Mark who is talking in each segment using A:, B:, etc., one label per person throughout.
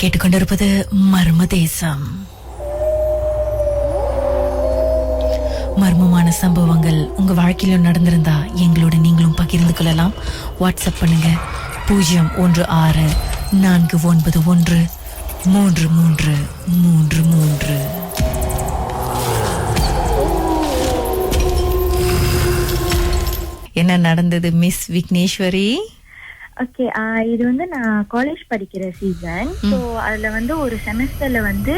A: கேட்டுக்கொண்டிருப்பது மர்ம தேசம். மர்மமான சம்பவங்கள் உங்க வாழ்க்கையிலும் நடந்திருந்தா எங்களோட நீங்களும் பகிர்ந்து கொள்ளலாம். வாட்ஸ்அப் பண்ணுங்க 016 491 3333. என்ன நடந்தது மிஸ் விக்னேஸ்வரி?
B: ஓகே, இது வந்து நான் காலேஜ் படிக்கிற சீசன். ஸோ அதுல வந்து ஒரு செமஸ்டர்ல வந்து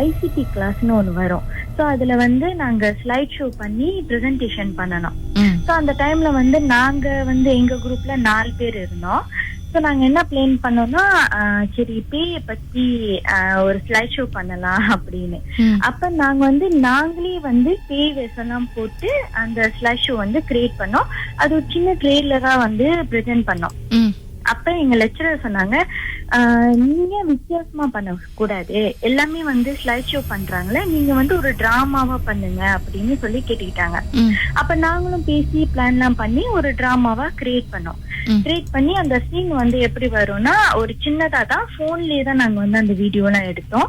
B: ஐசிடி கிளாஸ்னு ஒன்று வரும். ஸோ அதுல வந்து நாங்க ஸ்லைட் ஷோ பண்ணி ப்ரெசன்டேஷன் பண்ணணும். ஸோ அந்த டைம்ல வந்து நாங்க வந்து எங்க குரூப்ல 4 பேர் இருந்தோம். ஸோ நாங்க என்ன பிளான் பண்ணோம்னா, சரி பேயை பத்தி ஒரு ஸ்லைட் ஷோ பண்ணலாம் அப்படின்னு. அப்ப நாங்க வந்து நாங்களே வந்து பேய் வேஷம்லாம் போட்டு அந்த ஸ்லைட் ஷோ வந்து கிரியேட் பண்ணோம். அது ஒரு சின்ன ட்ரெய்லரா வந்து ப்ரெசென்ட் பண்ணோம். அப்ப எங்க லெக்சரர் சொன்னாங்க, நீங்க வித்தியாசமா பண்ண கூடாது, எல்லாமே வந்து ஸ்லைட் ஷோ பண்றாங்களே, நீங்க வந்து ஒரு டிராமாவா பண்ணுங்க அப்படின்னு சொல்லி கேட்டுக்கிட்டாங்க. அப்ப நாங்களும் பேசி பிளான் எல்லாம் பண்ணி ஒரு டிராமாவா கிரியேட் பண்ணோம். கிரியேட் பண்ணி அந்த சீன் வந்து எப்படி வரும்னா, ஒரு சின்னதா தான் போன்லயே தான் நாங்க வந்து அந்த வீடியோ எல்லாம் எடுத்தோம்.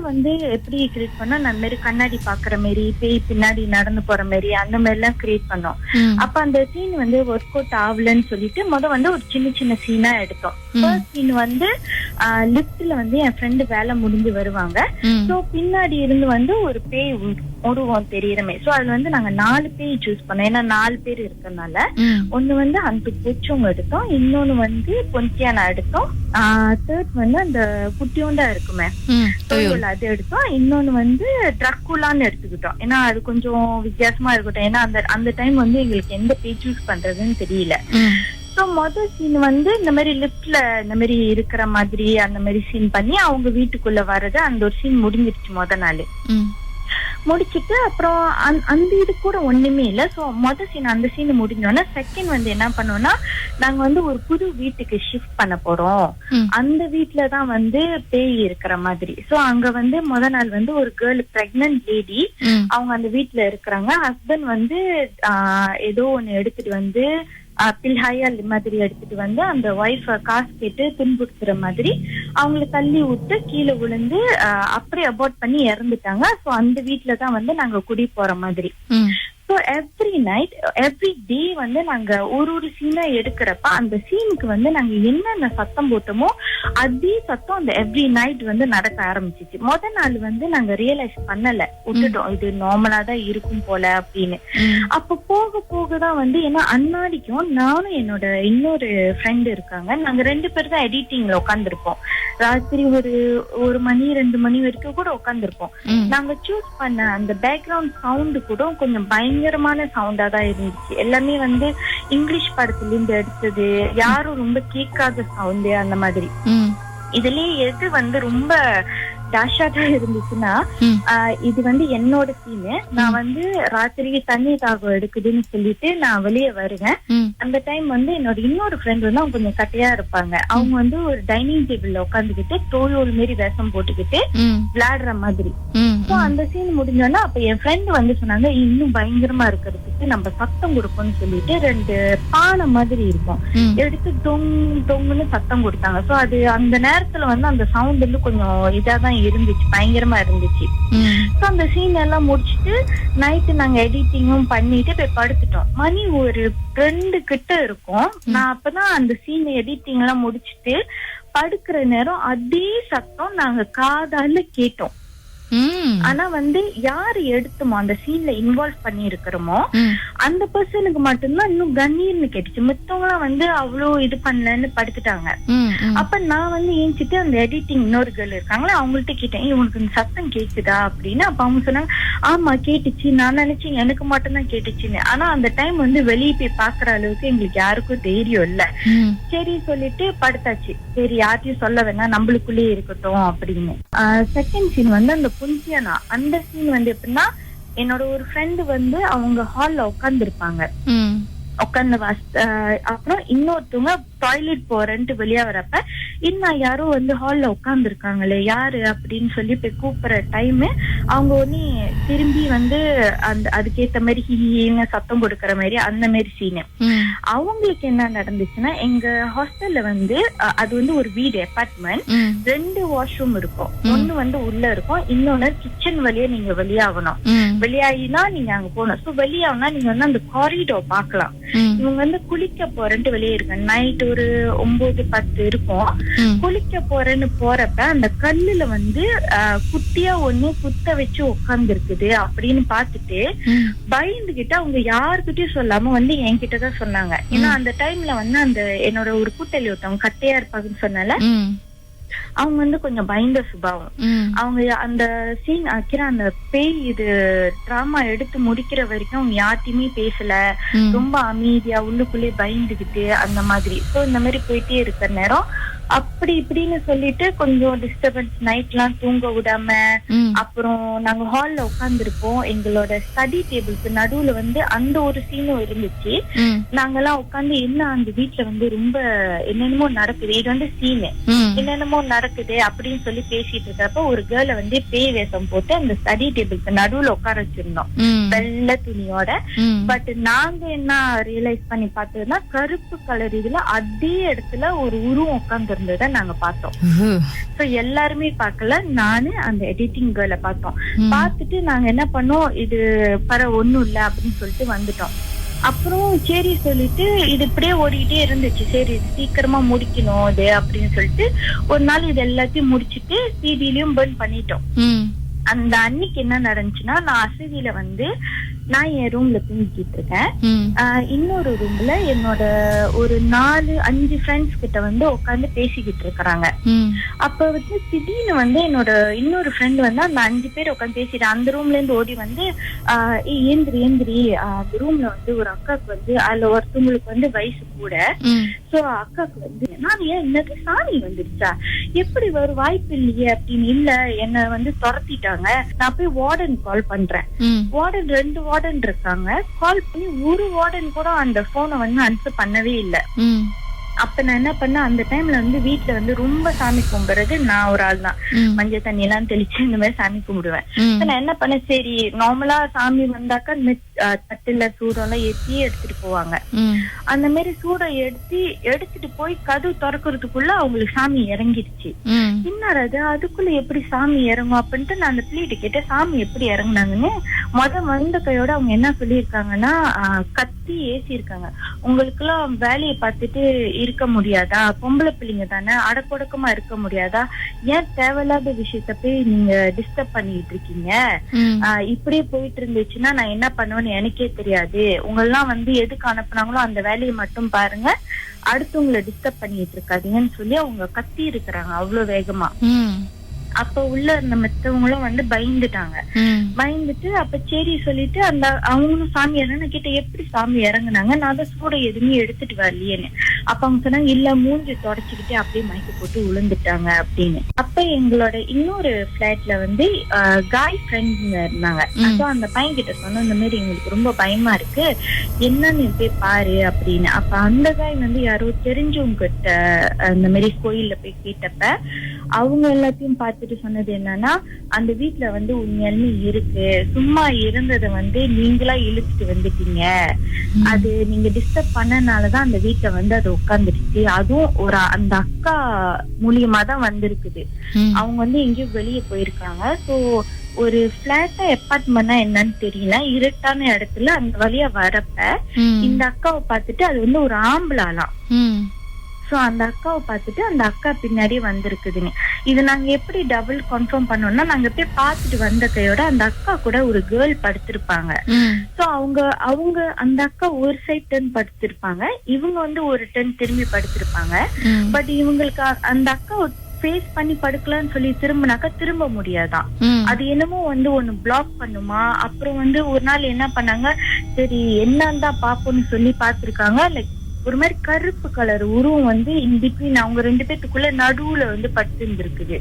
B: வந்து எப்படி கிரியேட் பண்ணோம், அந்த மாதிரி கண்ணாடி பாக்குற மாதிரி, பேய் பின்னாடி நடந்து போற மாதிரி அந்த மாதிரி எல்லாம் கிரியேட் பண்ணோம். அப்ப அந்த சீன் வந்து ஒர்க் அவுட் ஆகலன்னு சொல்லிட்டு வந்து ஒரு சின்ன சின்ன சீனா எடுத்தோம். ஃபர்ஸ்ட் சீன் வந்து லிப்ட்ல வந்து என் ஃப்ரெண்டு வேலை முடிஞ்சு வருவாங்க. சோ பின்னாடி இருந்து வந்து ஒரு பேய் உருவம் தெரியறமே. சோ அதுல வந்து நாங்க 4 பேய் சூஸ் பண்ணோம். ஏன்னா 4 பேர் இருக்கறனால ஒண்ணு வந்து அந்த பூச்சவங்க எடுத்தோம், இன்னொன்னு வந்து பொன்சியானா எடுத்தோம், தேர்ட் வந்து அந்த குட்டியோண்டா இருக்குமே தொழில் அது எடுத்தோம், இன்னொன்னு வந்து ட்ரக்குலான்னு எடுத்துக்கிட்டோம். ஏன்னா அது கொஞ்சம் வித்தியாசமா இருக்கட்டும். ஏன்னா அந்த டைம் வந்து எங்களுக்கு எந்த பேய் சூஸ் பண்றதுன்னு தெரியல. சோ மொதல் சீன் வந்து இந்த மாதிரி லிப்ட்ல இந்த மாதிரி இருக்கிற மாதிரி அந்த மாதிரி சீன் பண்ணி அவங்க வீட்டுக்குள்ள வர்றது, அந்த ஒரு சீன் முடிஞ்சிருச்சு முத நாள். முடிச்சுட்டு அப்புறம் அந்த இது கூட ஒண்ணுமே இல்ல. சோ மொதல் சீன் அந்த சீன் முடிஞ்சோன்னா செகண்ட் வந்து என்ன பண்ணோம்னா, நாங்க வந்து ஒரு புது வீட்டுக்கு ஷிஃப்ட் பண்ண போறோம். அந்த வீட்டுலதான் வந்து பேய் இருக்கிற மாதிரி. சோ அங்க வந்து முத நாள் வந்து ஒரு கேர்ள் பிரெக்னன்ட் லேடி அவங்க அந்த வீட்டுல இருக்கிறாங்க. ஹஸ்பண்ட் வந்து ஏதோ ஒண்ணு எடுத்துட்டு வந்து பில்ஹாயா மாதிரி எடுத்துட்டு வந்து அந்த ஒய்ஃப் காசு கேட்டு துன்புறுத்துற மாதிரி அவங்களை தள்ளி விட்டு கீழே விழுந்து அப்படியே அபார்ட் பண்ணி இறந்துட்டாங்க. சோ அந்த வீட்டுலதான் வந்து நாங்க குடி போற மாதிரி. So every night every day வந்து நாங்க ஒரு சீனா எடுக்கிறப்ப அந்த சீனுக்கு வந்து நாங்க என்னென்ன சத்தம் போட்டோமோ அதே சத்தம் அந்த எவ்ரி நைட் வந்து நடக்க ஆரம்பிச்சிச்சு. முத நாள் வந்து நாங்க ரியலைஸ் பண்ணல, விட்டுட்டோம், இது நார்மலா தான் இருக்கும் போல அப்படின்னு. அப்ப போக போகதான் வந்து, ஏன்னா அன்னாடிக்கும் நானும் என்னோட இன்னொரு ஃப்ரெண்டு இருக்காங்க, நாங்க 2 பேர் தான் எடிட்டிங்ல உட்காந்துருப்போம். ராத்திரி ஒரு மணி 2 மணி வரைக்கும் கூட உட்காந்துருப்போம். நாங்க சூஸ் பண்ண அந்த பேக்ரவுண்ட் சவுண்டு கூட கொஞ்சம் பயங்கரமான சவுண்டா தான் இருந்துச்சு. எல்லாமே வந்து இங்கிலீஷ் படத்துல இருந்து எடுத்தது, யாரும் ரொம்ப கேட்காத சவுண்டு அந்த மாதிரி. இதுலயே எது வந்து ரொம்ப டாஷாட்டா இருந்துச்சுன்னா, இது வந்து என்னோட சீனு. நான் வந்து ராத்திரி தண்ணி தாகம் எடுக்குதுன்னு சொல்லிட்டு நான் வெளியே வருவேன். அந்த டைம் வந்து என்னோட இன்னொரு ஃப்ரெண்ட் வந்து அவங்க கொஞ்சம் கட்டையா இருப்பாங்க. அவங்க வந்து ஒரு டைனிங் டேபிள்ல உட்காந்துக்கிட்டு தோயோல் மாரி வேஷம் போட்டுக்கிட்டு விளையாடுற மாதிரி. அந்த சீன் முடிஞ்சோன்னா அப்ப என் ஃப்ரெண்ட் வந்து சொன்னாங்க, இன்னும் பயங்கரமா இருக்கிறதுக்கு நம்ம சத்தம் கொடுப்போம்னு சொல்லிட்டு 2 பானை மாதிரி இருக்கும் எடுத்து டொங் டொங்குன்னு சத்தம் கொடுத்தாங்க. சோ அது அந்த நேரத்துல வந்து அந்த சவுண்ட் வந்து கொஞ்சம் இதாதான் இருந்துச்சு, பயங்கரமா இருந்துச்சு. சோ அந்த சீன் எல்லாம் முடிச்சுட்டு நைட்டு நாங்க எடிட்டிங்கும் பண்ணிட்டு போய் படுத்துட்டோம். மணி ஒரு 2 கிட்ட இருக்கும். நான் அப்பதான் அந்த சீன் எடிட்டிங் எல்லாம் முடிச்சுட்டு படுக்கிற நேரம் அதே சத்தம் நாங்க காதால கேட்டோம். ஆனா வந்து யாரு எடுத்தோமோ அந்த சீன்ல இன்வால்வ் பண்ணி இருக்கிறோமோ அந்த பர்சனுக்கு மட்டும்தான் இன்னும் கண்ணீர்னு கேட்டுச்சு. மத்தவங்க எல்லாம் வந்து அவ்வளவு இது பண்ணலன்னு படுத்துட்டாங்க. அப்ப நான் வந்து ஏஞ்சிட்டு அந்த எடிட்டிங் இன்னொரு கேர்ள் இருக்காங்களா அவங்கள்ட்ட கேட்டேன், உனக்கு இந்த சத்தம் கேக்குதா அப்படின்னு. அப்ப அவங்க சொன்னாங்க, ஆமா கேட்டுச்சு. நான் நினைச்சேன் எனக்கு மட்டும்தான் கேட்டுச்சுன்னு. ஆனா அந்த டைம் வந்து வெளியே போய் பாக்குற அளவுக்கு எங்களுக்கு யாருக்கும் தைரியம் இல்ல. சரி சொல்லிட்டு படுத்தாச்சு. சரி யார்ட்டையும் சொல்ல வேணாம், நம்மளுக்குள்ளேயே இருக்கட்டும் அப்படின்னு. செகண்ட் சீன் வந்து அந்த புன்சியானா. அந்த சீன் வந்து எப்படின்னா, என்னோட ஒரு ஃப்ரெண்டு வந்து அவங்க ஹால்ல உட்கார்ந்து இருப்பாங்க. உட்கார்ந்து அப்புறம் இன்னொருத்தவங்க டாய்லெட் போறேன்ட்டு வெளியே வரப்ப இன்னும் யாரோ வந்து ஹால்ல உட்கார்ந்து இருக்காங்களே யாரு அப்படின்னு சொல்லி போய் கூப்பிடுற டைம் அவங்க ஒன்னே திரும்பி வந்து அந்த அதுக்கேத்த மாதிரி ஹிஹின்னு சத்தம் கொடுக்கற மாதிரி அந்த மாதிரி சீனு. அவங்களுக்கு என்ன நடந்துச்சுன்னா எங்க ஹாஸ்டல்ல வந்து அது வந்து ஒரு வீடு அபார்ட்மெண்ட், 2 வாஷ்ரூம் இருக்கும். ஒண்ணு வந்து உள்ள இருக்கும், இன்னொன்னு கிச்சன் வழியா நீங்க வெளியாகணும். வெளியாகினா நீங்க அங்க போகணும். சோ வெளியாகனா நீங்க வந்து அந்த காரிடோர் பாக்கலாம். இவங்க வந்து குளிக்க போறேன்ட்டு வெளியே இருக்க நைட் ஒரு 9-10 இருக்கும். குளிக்க போறேன்னு போறப்ப அந்த கல்லுல வந்து குட்டியா ஒண்ணு குத்த வச்சு உட்கார்ந்து இருக்குது அப்படின்னு பாத்துட்டு பயந்துகிட்டு அவங்க யாருக்கிட்டயும் சொல்லாம வந்து என்கிட்டதான் சொன்னாங்க. ஏன்னா அந்த டைம்ல வந்து அந்த என்னோட ஒரு கூட்டளி ஒருத்தவங்க கட்டையா இருப்பாங்கன்னு சொன்னால அவங்க வந்து கொஞ்சம் பயந்த சுபாவம். அவங்க அந்த சீன் ஆக்கிற அந்த பேய் இது டிராமா எடுத்து முடிக்கிற வரைக்கும் அவங்க யார்ட்டையுமே பேசல, ரொம்ப அமைதியா உள்ளுக்குள்ளே பயந்துகிட்டு அந்த மாதிரி. சோ இந்த மாதிரி போயிட்டே இருக்கிற நேரம் அப்படி இப்படின்னு சொல்லிட்டு கொஞ்சம் டிஸ்டர்பன்ஸ், நைட் எல்லாம் தூங்க விடாம. அப்புறம் நாங்க ஹால்ல உட்கார்ந்துருப்போம். எங்களோட ஸ்டடி டேபிளுக்கு நடுவுல வந்து அந்த ஒரு சீனும் இருந்துச்சு. நாங்கெல்லாம் உட்கார்ந்து என்ன அந்த வீட்டுல வந்து ரொம்ப என்னென்னமோ நடக்குது, இது வந்து சீனு என்னென்னமோ நடக்குது அப்படின்னு சொல்லி பேசிட்டு இருக்கப்ப ஒரு கேர்ள வந்து பேய் வேஷம் போட்டு அந்த ஸ்டடி டேபிளுக்கு நடுவுல உட்கார வச்சிருந்தோம் வெள்ளை துணியோட. பட் நாங்க என்ன ரியலைஸ் பண்ணி பார்த்ததுன்னா கருப்பு கலர் இதுல அதே இடத்துல ஒரு உருவம் உட்கார்ந்து இருந்ததை நாங்க பார்த்தோம். சோ எல்லாருமே பார்க்கல, நானு அந்த எடிட்டிங் கேர்ள பார்த்தோம். பார்த்துட்டு நாங்க என்ன பண்ணோம், இது ஒண்ணும் இல்ல அப்படின்னு சொல்லிட்டு வந்துட்டோம். அப்புறம் சரி சொல்லிட்டு இது இப்படியே ஓடிக்கிட்டே இருந்துச்சு. சரி சீக்கிரமா முடிக்கணும் இது அப்படின்னு சொல்லிட்டு ஒரு நாள் இது எல்லாத்தையும் முடிச்சிட்டு சிடிலயும் பர்ன் பண்ணிட்டோம். அந்த அன்னைக்கு என்ன நடந்துச்சுன்னா, நான் அசதியில வந்து நான் என் ரூம்ல தூங்கிட்டு இருக்கேன். இன்னொரு ரூம்ல என்னோட ஒரு 4-5 ஃப்ரெண்ட்ஸ் கிட்ட வந்து உட்காந்து பேசிக்கிட்டு இருக்கிறாங்க. அப்ப வந்து திடீர்னு வந்து என்னோட இன்னொரு ஃப்ரெண்ட் வந்து அந்த 5 பேர் உட்காந்து பேசிட்டு அந்த ரூம்ல இருந்து ஓடி வந்து ஏந்திரி அந்த ரூம்ல வந்து ஒரு அக்காக்கு வந்து அதுல ஒருத்தவங்களுக்கு வந்து வயசு கூட. சோ அக்காக்கு வந்து நான் ஏன் என்னது சாமி வந்துருச்சா, எப்படி ஒரு வாய்ப்பு இல்லையே அப்படின்னு. இல்ல என்ன வந்து துரத்திட்டாங்க, நான் போய் வார்டன் கால் பண்றேன். வார்டன் 2 வார்டன் இருக்காங்க, கால் பண்ணி ஒரு வார்டன் கூட அந்த போனை வந்து ஆன்சர் பண்ணவே இல்லை. அப்ப நான் என்ன பண்ண, அந்த டைம்ல வந்து வீட்டுல வந்து ரொம்ப சாமி கும்பிடுறது நான் ஒரு ஆள் தான். மஞ்சள் தண்ணி எல்லாம் தெளிச்சு இந்த மாதிரி சாமி கும்பிடுவேன். நான் என்ன பண்ண, சரி நார்மலா சாமி வந்தாக்கா தட்டுல சூடெல்லாம் ஏற்றி எடுத்துட்டு போவாங்க. அந்த மாதிரி சூடை எடுத்துட்டு போய் கதவு திறக்கிறதுக்குள்ள அவங்களுக்கு சாமி இறங்கிடுச்சு. இன்னொரு அதுக்குள்ள எப்படி சாமி இறங்கும் அப்படின்ட்டு நான் அந்த பிள்ளைகிட்ட கேட்டேன், சாமி எப்படி இறங்குனாங்கன்னு. வந்த கையோட அவங்க என்ன சொல்லியிருக்காங்கன்னா, கத்தி ஏசிருக்காங்க. உங்களுக்கு எல்லாம் வேலையை பார்த்துட்டு இருக்க முடியாதா, பொம்பளை பிள்ளைங்க தானே, அடக்கொடக்கமா இருக்க முடியாதா, ஏன் தேவையில்லாத விஷயத்த போய் நீங்க டிஸ்டர்ப் பண்ணிட்டு இருக்கீங்க, இப்படியே போயிட்டு இருந்துச்சுன்னா நான் என்ன பண்ணுவேன்னு எனக்கே தெரியாது, உங்களெல்லாம் வந்து எதுக்கு அனுப்புனாங்களோ அந்த வேலையை மட்டும் பாருங்க, அடுத்தவங்களை டிஸ்டர்ப் பண்ணிட்டு இருக்காதீங்கன்னு சொல்லி அவங்க கத்தி இருக்கிறாங்க அவ்வளவு வேகமா. அப்ப உள்ள இருந்த மத்தவங்களும் வந்து பயந்துட்டாங்க. பயந்துட்டு அப்ப சரி சொல்லிட்டு அந்த அவங்களும் சாமி இறங்க கிட்ட எப்படி சாமி இறங்குனாங்க, நான் தான் சூட எதுவுமே எடுத்துட்டு வரலையேன்னு. அப்ப அவங்க சொன்னாங்க, இல்ல மூஞ்சி தொடச்சுக்கிட்டு அப்படியே மயக்க போட்டு விழுந்துட்டாங்க அப்படின்னு. அப்ப எங்களோட இன்னொரு பிளாட்ல வந்து காய் ஃப்ரெண்ட்ஸ் இருந்தாங்க. அப்போ அந்த பையன் கிட்ட சொன்ன, இந்த மாதிரி எங்களுக்கு ரொம்ப பயமா இருக்கு, என்னன்னு போய் பாரு அப்படின்னு. அப்ப அந்த காய் வந்து யாரோ தெரிஞ்சவங்க கிட்ட அந்த மாதிரி கோயில்ல போய் கேட்டப்ப அவங்க எல்லாத்தையும் பார்த்துட்டு சொன்னது என்னன்னா, அந்த வீட்டுல வந்து உண்மையாலுமே இருக்கு, சும்மா இருந்ததை வந்து நீங்களா இழுத்துட்டு வந்துட்டீங்க, அது நீங்க டிஸ்டர்ப் பண்ணனாலதான் அந்த வீட்டுல வந்து அது உட்கார்ந்துருச்சு. அதுவும் ஒரு அந்த அக்கா மூலியமா தான் வந்திருக்குது. அவங்க வந்து எங்கேயும் வெளியே போயிருக்காங்க. சோ ஒரு பிளாட்டா அபார்ட்மெண்டா என்னன்னு தெரியல, இருட்டான இடத்துல அந்த வழியா வரப்ப இந்த அக்காவை பார்த்துட்டு அது வந்து ஒரு ஆம்பளாலாம். சோ அந்த அக்காவை பார்த்துட்டு அந்த அக்கா பின்னாடியே வந்திருக்குதுன்னு. இது நாங்க எப்படி டபுள் கன்ஃபார்ம் பண்ணோம்னா, நாங்க போய் பார்த்துட்டு வந்த கையோட அந்த அக்கா கூட ஒரு கேர்ள் படுத்திருப்பாங்க. சோ அவங்க அந்த அக்கா ஒரு சைட் டர்ன் படுத்திருப்பாங்க, இவங்க வந்து ஒரு டர்ன் திரும்பி படுத்திருப்பாங்க. பட் இவங்களுக்கு அந்த அக்கா ஃபேஸ் பண்ணி படுக்கலான்னு சொல்லி திரும்பினாக்கா திரும்ப முடியாதான். அது என்னமோ வந்து ஒண்ணு பிளாக் பண்ணுமா. அப்புறம் வந்து ஒரு நாள் என்ன பண்ணாங்க, சரி என்னன்னு தான் பாப்போம்னு சொல்லி பாத்துருக்காங்க. லைக் ஒரு மாதிரி கருப்பு கலர் உருவம் வந்து இன் பிட்வீன் அவங்க 2 பேத்துக்குள்ள நடுவுல வந்து படுத்துருந்துருக்குது.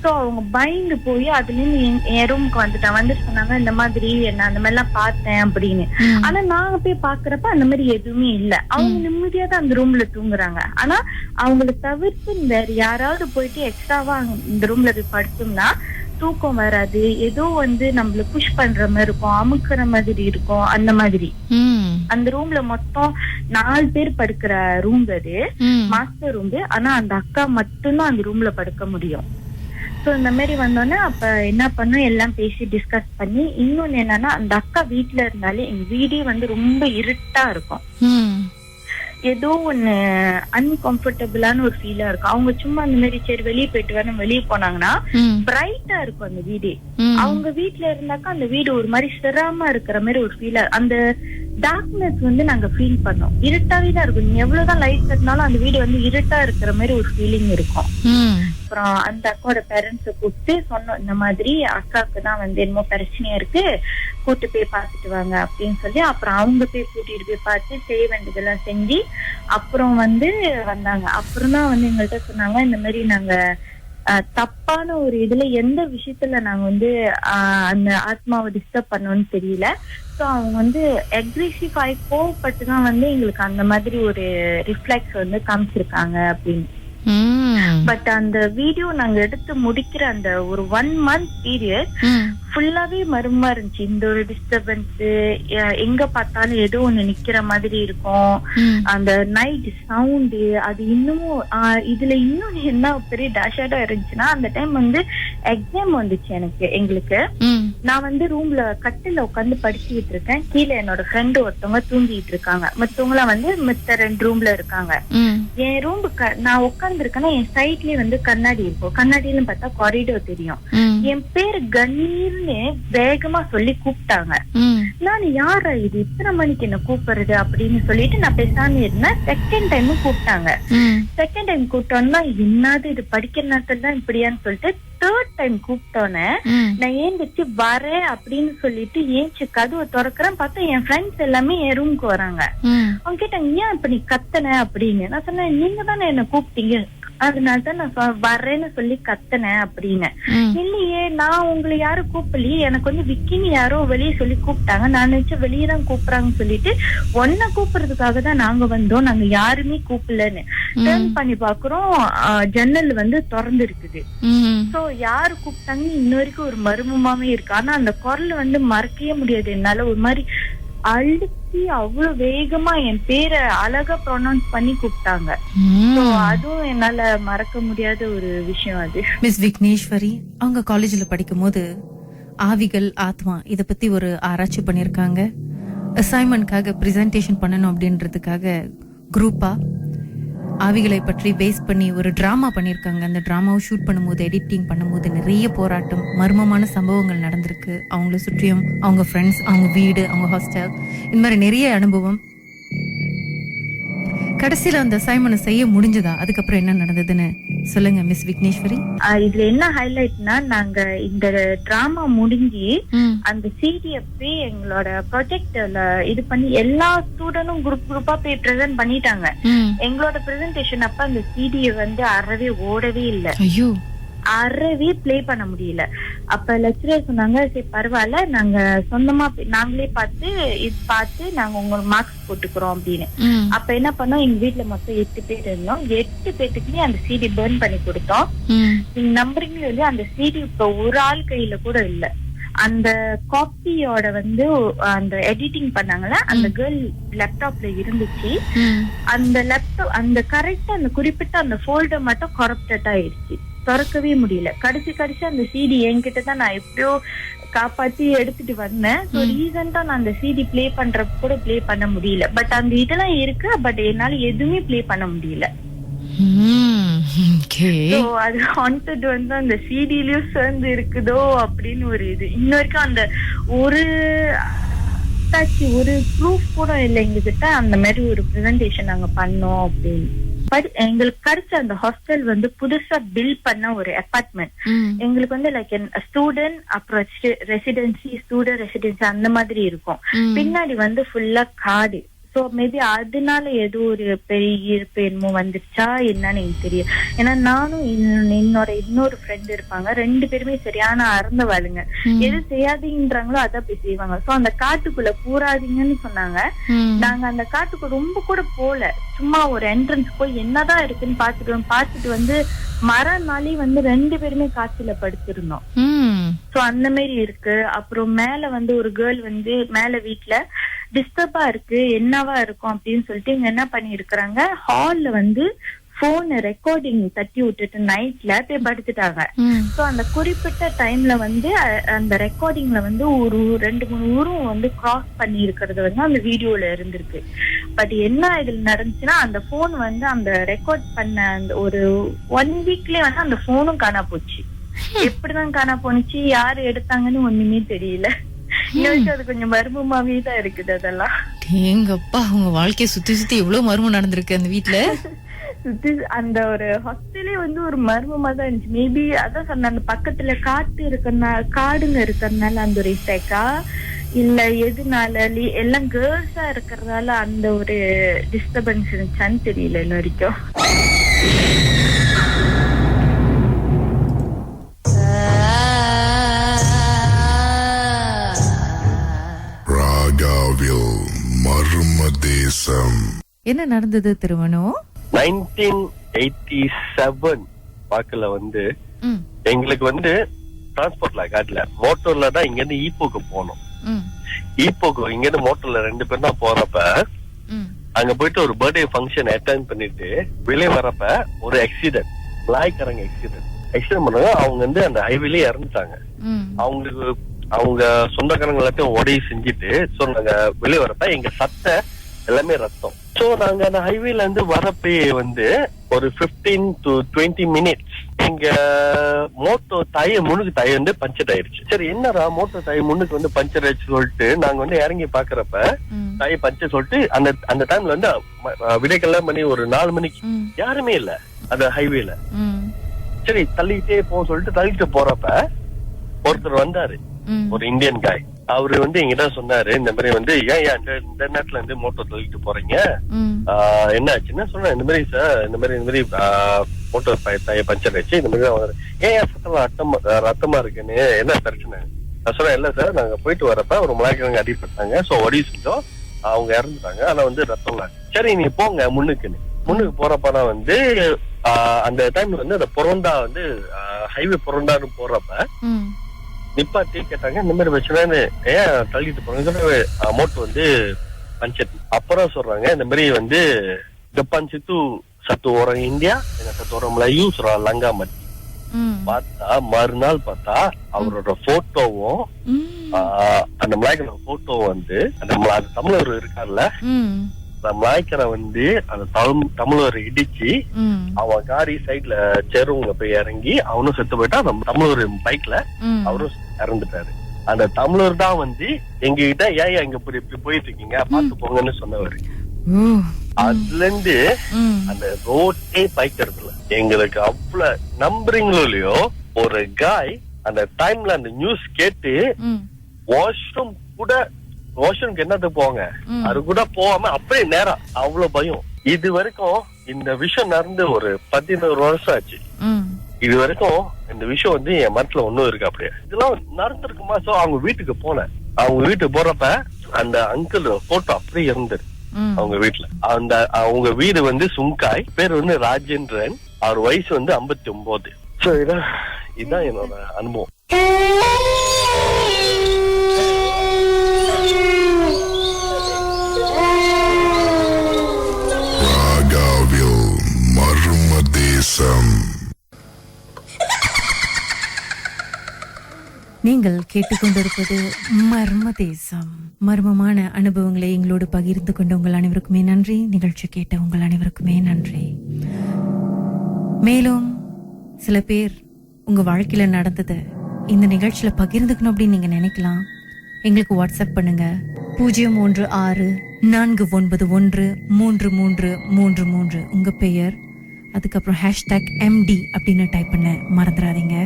B: சோ அவங்க பயந்து போய் அதுல இருந்து என் ரூமுக்கு வந்துட்டு சொன்னாங்க இந்த மாதிரி நான் அந்த மாதிரி எல்லாம் பார்த்தேன் அப்படின்னு. ஆனா நாங்க போய் பாக்குறப்ப அந்த மாதிரி எதுவுமே இல்ல. அவங்க நிம்மதியா தான் அந்த ரூம்ல தூங்குறாங்க. ஆனா அவங்களை தவிர்த்து வேற யாராவது போயிட்டு எக்ஸ்ட்ராவா இந்த ரூம்ல போய் படுத்தோம்னா தூக்கம் வராது. ஏதோ வந்து நம்மள புஷ் பண்ற மாதிரி இருக்கும், அமுக்குற மாதிரி இருக்கும். அந்த மாதிரி அந்த ரூம்ல மொத்தம் 4 பேர் படுக்கிற ரூம் அது, மாஸ்டர் ரூம். ஆனா அந்த அக்கா மட்டும்தான் அந்த ரூம்ல படுக்க முடியும். சோ இந்த மாதிரி வந்தோன்னே அப்ப என்ன பண்ணோம், எல்லாம் பேசி டிஸ்கஸ் பண்ணி, இன்னொன்னு என்னன்னா அந்த அக்கா வீட்டுல இருந்தாலே எங்க வீடே வந்து ரொம்ப இருட்டா இருக்கும். ஏதோ ஒண்ணு அன்கம்ஃபர்டபுளான ஒரு ஃபீலா இருக்கும். அவங்க சும்மா அந்த மாதிரி சரி வெளியே போயிட்டு வரணும் வெளியே போனாங்கன்னா பிரைட்டா இருக்கும் அந்த வீடே. அவங்க வீட்டுல இருந்தாக்கா அந்த வீடு ஒரு மாதிரி சிரமமா இருக்கிற மாதிரி ஒரு ஃபீலா, அந்த டார்க்னஸ் வந்து நாங்க ஃபீல் பண்ணோம். இருட்டாவே தான் இருக்கும். நீங்க எவ்வளவுதான் லைட் கட்டினாலும் அந்த வீடு வந்து இருட்டா இருக்கிற மாதிரி ஒரு ஃபீலிங் இருக்கும். அப்புறம் அந்த அக்காவோட பேரண்ட்ஸ கூப்பிட்டு சொன்னோம், இந்த மாதிரி அக்காவுக்கு தான் வந்து என்னமோ பிரச்சனையா இருக்கு, கூட்டு போய் பாத்துட்டு வாங்க அப்படின்னு சொல்லி. அப்புறம் அவங்க போய் கூட்டிட்டு போய் பார்த்து செய்ய வேண்டியதெல்லாம் செஞ்சு அப்புறம் வந்து வந்தாங்க. அப்புறம் தான் வந்து எங்கள்கிட்ட சொன்னாங்க, இந்த மாதிரி நாங்க தப்பான ஒரு இதுல எந்த விஷயத்துல நாங்க வந்து அந்த ஆத்மாவை டிஸ்டர்ப் பண்ணோம்னு தெரியல. சோ அவங்க வந்து அக்ரெசிவ் ஆகி கோவப்பட்டுதான் வந்து எங்களுக்கு அந்த மாதிரி ஒரு ரிஃப்ளெக்ஸ் வந்து காமிச்சிருக்காங்க அப்படின்னு. பட் அந்த வீடியோ நாங்க எடுத்து முடிக்கிற அந்த ஒரு 1 month பீரியட் ஃபுல்லாவே மர்மமா இருந்துச்சு. இந்த ஒரு டிஸ்டர்பன்ஸ், எங்க பார்த்தாலும் ஏதோ ஒண்ணு நிக்கிற மாதிரி இருக்கும். அந்த நைட் சவுண்டு, அது இன்னமும் இதுல இன்னொன்னு என்ன பெரிய டேஷாடா இருந்துச்சுன்னா, அந்த டைம் வந்து எக்ஸாம் வந்துச்சு எங்களுக்கு. நான் வந்து ரூம்ல கட்டில உட்காந்து படிச்சுக்கிட்டு இருக்கேன். கீழே என்னோட ஃப்ரெண்டு ஒருத்தவங்க தூங்கிட்டு இருக்காங்க. மத்தவங்களாம் வந்து மித்த 2 ரூம்ல இருக்காங்க. என் ரூம் நான் உட்கார்ந்து இருக்கேன்னா என் சைட்லயே வந்து கண்ணாடி இருக்கும். கண்ணாடியில பார்த்தா காரிடோர் தெரியும். என் பேரு கணீர்னு வேகமா சொல்லி கூப்பிட்டாங்க. நான் யாரா இது இத்தனை மணிக்கு என்ன கூப்பிடுறது அப்படின்னு சொல்லிட்டு நான் பேசாம இருந்தேன். செகண்ட் டைம் கூப்பிட்டாங்க. செகண்ட் டைம் கூப்பிட்டோன்னா என்னது இது படிக்கிற நேரத்துல தான் இப்படியான்னு சொல்லிட்டு தேர்ட் டைம் கூப்பிட்டோன்னே நான் ஏந்திரிச்சு வரேன் அப்படின்னு சொல்லிட்டு ஏஞ்சி கதவை திறக்கிறேன். பார்த்தா என் ஃப்ரெண்ட்ஸ் எல்லாமே என் ரூமுக்கு வராங்க. அவங்க கேட்டாங்க, ஏன் இப்ப நீ கத்தன அப்படின்னு. நான் சொன்னேன், நீங்க தானே என்ன கூப்பிட்டீங்க, அதனாலதான் நான் வரேன்னு சொல்லி கத்தனேன் அப்படின்னு. இல்லையே, நான் உங்களை யாரும் கூப்பிடலையே, எனக்கு வந்து விக்கின்னு யாரோ வெளியே சொல்லி கூப்பிட்டாங்க, நான் நினைச்சேன் வெளியே தான் கூப்பிடுறாங்கன்னு சொல்லிட்டு ஒன்ன கூப்பிடுறதுக்காக தான் நாங்க வந்தோம், நாங்க யாருமே கூப்பிடலன்னு. டர்ன் பண்ணி பாக்குறோம், ஜன்னல் வந்து திறந்து இருக்குது. சோ யாரு கூப்பிட்டாங்கன்னு இன்ன வரைக்கும் ஒரு மர்மமாவே இருக்கு. ஆனா அந்த குரல் வந்து மறக்கவே முடியாது என்னால. ஒரு மாதிரி அழுத்தி அவ்வளவு வேகமா என் பேரை அழகா ப்ரொனவுன்ஸ் பண்ணி கூப்பிட்டாங்க. அதுவும் என்னால மறக்க முடியாத ஒரு விஷயம் அது.
A: மிஸ் விக்னேஸ்வரி அவங்க காலேஜ்ல படிக்கும் போது ஆவிகள், ஆத்மா இத பத்தி ஒரு ஆராய்ச்சி பண்ணிருக்காங்க. அசைன்மெண்ட்காக பிரசன்டேஷன் பண்ணணும் அப்படின்றதுக்காக குரூப்பா ஆவிகளை பற்றி பேஸ் பண்ணி ஒரு டிராமா பண்ணிருக்காங்க. அந்த டிராமாவை ஷூட் பண்ணும்போது, எடிட்டிங் பண்ணும்போது நிறைய போராட்டம், மர்மமான சம்பவங்கள் நடந்திருக்கு. அவங்கள சுற்றியும் அவங்க ஃப்ரெண்ட்ஸ், அவங்க வீடு, அவங்க ஹாஸ்டல், இந்த மாதிரி நிறைய அனுபவம். கடைசியில அந்த அசைன்மெண்ட் செய்ய முடிஞ்சதா? அதுக்கப்புறம் என்ன நடந்ததுன்னு சொல்லுங்க மிஸ் விக்னேஸ்வரி.
B: இதுல என்ன ஹைலைட்னா, நாங்க இந்த டிராமா முடிஞ்சு அந்த சிடிஎஃப் எங்களோட ப்ராஜெக்ட்ல இது பண்ணி எல்லா ஸ்டூடெண்டும் குரூப்பா போய் பிரசன்ட் பண்ணிட்டாங்க. எங்களோட பிரசன்டேஷன் அப்ப அந்த சிடியை வந்து அறவே ஓடவே இல்லை. ஐயோ, அறவே பிளே பண்ண முடியல. அப்ப லெக்சரர் சொன்னாங்க, சரி பரவாயில்ல, நாங்க சொந்தமா நாங்களே பார்த்து நாங்க உங்க மார்க்ஸ் போட்டுக்கிறோம் அப்படின்னு. அப்ப என்ன பண்ணோம், எங்க வீட்டுல மொத்தம் 8 பேர் இருந்தோம். 8 பேத்துக்குமே அந்த சிடி பர்ன் பண்ணி கொடுத்தோம். நீங்க நம்புறீங்களோ இல்லையா, அந்த சிடி இப்ப ஒரு ஆள் கையில கூட இல்ல. அந்த காப்பியோட வந்து அந்த எடிட்டிங் பண்ணாங்கல்ல, அந்த கேர்ள் லேப்டாப்ல இருந்துச்சு. அந்த லேப்டாப் அந்த கரெக்டா அந்த குறிப்பிட்ட அந்த ஃபோல்டர் மட்டும் கரப்டட் ஆயிடுச்சு, திறக்கவே முடியல. கடைசி அந்த சிடி என்கிட்ட தான் நான் எப்படியோ காப்பாத்தி எடுத்துட்டு வந்தேன். ஸோ ரீசெண்டா நான் அந்த சிடி பிளே பண்றப்ப கூட பிளே பண்ண முடியல. பட் அந்த இதெல்லாம் இருக்கு, பட் என்னால எதுவுமே பிளே பண்ண முடியல. அது ஹாண்டட் வந்து அந்த சிடிலயும் சேர்ந்து இருக்குதோ அப்படின்னு ஒரு இது. இன்ன வரைக்கும் அந்த ஒரு ப்ரூஃப் கூட இல்லை எங்ககிட்ட. அந்த மாதிரி ஒரு பிரசன்டேஷன் நாங்க பண்ணோம் அப்படின்னு. எங்களுக்கு கிடைச்ச அந்த ஹாஸ்டல் வந்து புதுசா பில்ட் பண்ண ஒரு அபார்ட்மெண்ட். எங்களுக்கு வந்து லைக் ஸ்டூடெண்ட், அப்புறம் ரெசிடென்சி, ஸ்டூடெண்ட் ரெசிடென்சி அந்த மாதிரி இருக்கும். பின்னாடி வந்து ஃபுல்லா காடு. சோ சோ மேபி அதனால ஏதோ ஒரு பெரிய ஈர்ப்பு என்னமோ வந்துருச்சா என்னன்னு எனக்கு தெரியும். ஏன்னா நானும் இன்னொரு ஃப்ரெண்ட் இருப்பாங்க, 2 பேருமே சரியான அறந்தவாளுங்க. எது செய்யாதீங்கன்றாங்களோ அதான் போய் செய்வாங்க. சோ அந்த காட்டுக்குள்ள பூராதீங்கன்னு சொன்னாங்க. நாங்க அந்த காட்டுக்கு ரொம்ப கூட போல, சும்மா ஒரு என்ட்ரன்ஸ் போய் என்னதான் இருக்குன்னு பார்த்துட்டு வந்து மறுநாளே வந்து 2 பேருமே காய்ச்சல படுத்திருந்தோம். சோ அந்த மாதிரி இருக்கு. அப்புறம் மேல வந்து ஒரு கேர்ள் வந்து மேல வீட்டுல டிஸ்டர்பா இருக்கு, என்னவா இருக்கும் அப்படின்னு சொல்லிட்டு இங்க என்ன பண்ணி இருக்கிறாங்க, ஹால்ல வந்து போன் ரெக்கார்டிங் தட்டி விட்டுட்டு நைட்ல போய் படுத்துட்டாங்க. சோ அந்த குறிப்பிட்ட டைம்ல வந்து அந்த ரெக்கார்டிங்ல வந்து ஒரு 2-3 ஊரும் வந்து கிராஸ் பண்ணி இருக்கிறது வந்து அந்த வீடியோல இருந்திருக்கு. பட் என்ன இதுல நடந்துச்சுன்னா, அந்த போன் வந்து அந்த ரெக்கார்ட் பண்ண அந்த ஒரு 1 வீக்லயே வந்து அந்த போனும் காணா போச்சு. எப்படிதான் காணா போனுச்சு, யாரு எடுத்தாங்கன்னு ஒண்ணுமே தெரியல. இன்னும் அது கொஞ்சம் மர்மமாவே தான் இருக்குது. அதெல்லாம்
A: எங்கப்பா உங்க வாழ்க்கைய சுத்தி சுத்தி எவ்வளவு மர்மம் நடந்திருக்கு அந்த வீட்டுல.
B: சுத்தி அந்த ஒரு ஹாஸ்டலே வந்து ஒரு மர்மமா தான் இருந்துச்சு. மேபி அதான் சொன்ன, அந்த பக்கத்துல காடுங்க இருக்கிறதுனால அந்த ஒரு இஃபெக்டா, இல்ல எதுனால எல்லாம் கேர்ள்ஸா இருக்கிறதால அந்த ஒரு டிஸ்டர்பன்ஸ் இருந்துச்சான்னு தெரியல இன்ன வரைக்கும்.
A: என்ன நடந்தது திருமணம்?
C: 1987 வாக்குல வந்து எங்களுக்கு வந்து டிரான்ஸ்போர்ட்ல காட்டல, மோட்டோர்ல தான் இங்க இருந்து ஈப்போக்கு போனோம். ஈப்போக்கு இங்க இருந்து மோட்டோர்ல 2 பேர் தான் போறப்ப அங்க போயிட்டு ஒரு பர்த்டே ஃபங்க்ஷன் அட்டெண்ட் பண்ணிட்டு வெளியே வரப்ப ஒரு ஆக்சிடென்ட், லாய்க்காரங்க ஆக்சிடென்ட் பண்ணாங்க. அவங்க வந்து அந்த ஹைவேலயே இறந்துட்டாங்க. அவங்களுக்கு அவங்க சொந்தக்காரங்க எல்லாத்தையும் உதவி செஞ்சுட்டு சோ நாங்க வெளியே வரப்ப எங்க சட்டை எல்லாமே ரத்தம். சோ நாங்க அந்த ஹைவேல இருந்து வரப்பே வந்து ஒரு 15 to 20 மினிட்ஸ் எங்க மோட்டோ முன்னுக்கு டயர் வந்து பஞ்சர் ஆயிடுச்சு. சரி என்னடா மோட்டோ டயர் முன்னுக்கு வந்து பஞ்சர் ஆயிடுச்சு சொல்லிட்டு நாங்க வந்து இறங்கி பாக்குறப்ப டயர் பஞ்சர் சொல்லிட்டு அந்த டைம்ல வந்து விடைக்கெல்லாம் பண்ணி ஒரு 4 மணிக்கு யாருமே இல்ல அந்த ஹைவேல. சரி தள்ளிக்கிட்டே போன்னு சொல்லிட்டு தள்ளிட்டு போறப்ப ஒருத்தர் வந்தாரு, ஒரு இந்தியன் காய். அவரு வந்து எங்கிட்ட சொன்னாரு, இந்த மாதிரி வந்து ஏன் இந்த நேரத்துல வந்து மோட்டோ தள்ளிட்டு போறீங்க, என்ன ஆச்சுன்னா சொன்ன, இந்த மாதிரி சார் இந்த மாதிரி மோட்டோ பஞ்சர் ஆயிடுச்சு, இந்த மாதிரி ஏன் சத்தம் ரத்தமா இருக்குன்னு என்ன பிரச்சனை. நான் சொன்னேன், இல்ல சார் நாங்க போயிட்டு வரப்ப ஒரு மலாய்க்காரங்க அடிப்பட்டாங்க, சோ ஒடி செஞ்சோம், அவங்க இறந்துட்டாங்க, ஆனா வந்து ரத்தம். சரி நீ போங்க முன்னுக்கு போறப்ப வந்து அந்த டைம்ல வந்து அந்த பொறண்டா வந்து ஹைவே பொறண்டான்னு போறப்ப நிப்பாட்டி கேட்டாங்க, இந்த மாதிரி பிரச்சனை ஏன் தள்ளிட்டு போறாங்க, மோட்டோ வந்து பஞ்சர். அப்புறம் சொல்றாங்க இந்த மாதிரி வந்து ஜப்பான் சித்து சத்து orang India dengan satu orang Melayu surah Langga mati. பார்த்தா மறுநாள் பார்த்தா அவரோட போட்டோவும் அந்த மலாய்க்கர போட்டோ வந்து அந்த தமிழர் இருக்கார்ல, அந்த மலாய்க்கரை வந்து அந்த தமிழர் இடிச்சு அவன் காரி சைட்ல சேருவங்க போய் இறங்கி அவனும் செத்து போயிட்டா. அந்த தமிழர் பைக்ல அவரும் இறந்துட்டாரு. அந்த தமிழர் தான் வந்து எங்க கிட்ட ஏன் இங்க இப்படி போயிட்டு இருக்கீங்க பாத்து போங்கன்னு சொன்னவரு. அதுல இருந்து அந்த ரோட்டே பைக்கிறதுல எங்களுக்கு அவ்வளவு நம்புறீங்களோ இல்லையோ, ஒரு காய் அந்த டைம்ல அந்த நியூஸ் கேட்டு வாஷ்ரூம்க்கு என்னது போங்க அது கூட போகாம அப்படியே நேரம் அவ்வளவு பயம். இது வரைக்கும் இந்த விஷயம் நடந்து ஒரு 11 வருஷம் ஆச்சு. இது வரைக்கும் இந்த விஷயம் வந்து என் மனசுல ஒண்ணும் இருக்கு. அப்படியே இதெல்லாம் நடந்திருக்குமா? சோ அவங்க வீட்டுக்கு போனேன். அவங்க வீட்டுக்கு போறப்ப அந்த அங்கிள் போட்டோ அப்படியே இருந்தது அவங்க வீட்டுல. அவங்க வீடு வந்து சுங்காய், பேர் வந்து ராஜேந்திரன், அவர் வயசு வந்து 59. சோ இதான் என்னோட அனுபவம்.
A: நீங்கள் கேட்டுக்கொண்டிருப்பது மர்ம தேசம். மர்மமான அனுபவங்களை எங்களோடு பகிர்ந்து கொண்ட உங்கள் அனைவருக்குமே நன்றி. நிகழ்ச்சி கேட்ட உங்கள் அனைவருக்குமே நன்றி. மேலும் சில பேர் உங்க வாழ்க்கையில நடந்தது இந்த நிகழ்ச்சியில பகிர்ந்துக்கணும் அப்படின்னு நீங்க நினைக்கலாம். எங்களுக்கு வாட்ஸ்அப் பண்ணுங்க 01649133333. உங்க பெயர், அதுக்கப்புறம் #MD அப்படின்னு டைப் பண்ண மறந்துடாதீங்க.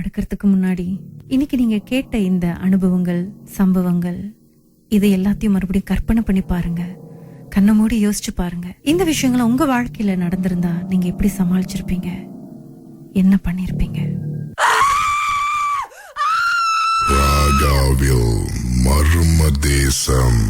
A: படுக்கிறதுக்கு முன்னாடி இன்னைக்கு நீங்க கேட்ட இந்த அனுபவங்கள், சம்பவங்கள், இதை எல்லாத்தையும் மறுபடியும் கற்பனை பண்ணி பாருங்க. கண்ணை மூடி யோசிச்சு பாருங்க. இந்த விஷயங்களை உங்க வாழ்க்கையில நடந்திருந்தா நீங்க எப்படி சமாளிச்சிருப்பீங்க, என்ன பண்ணிருப்பீங்க?
D: ராகாவில் மர்ம தேசம்.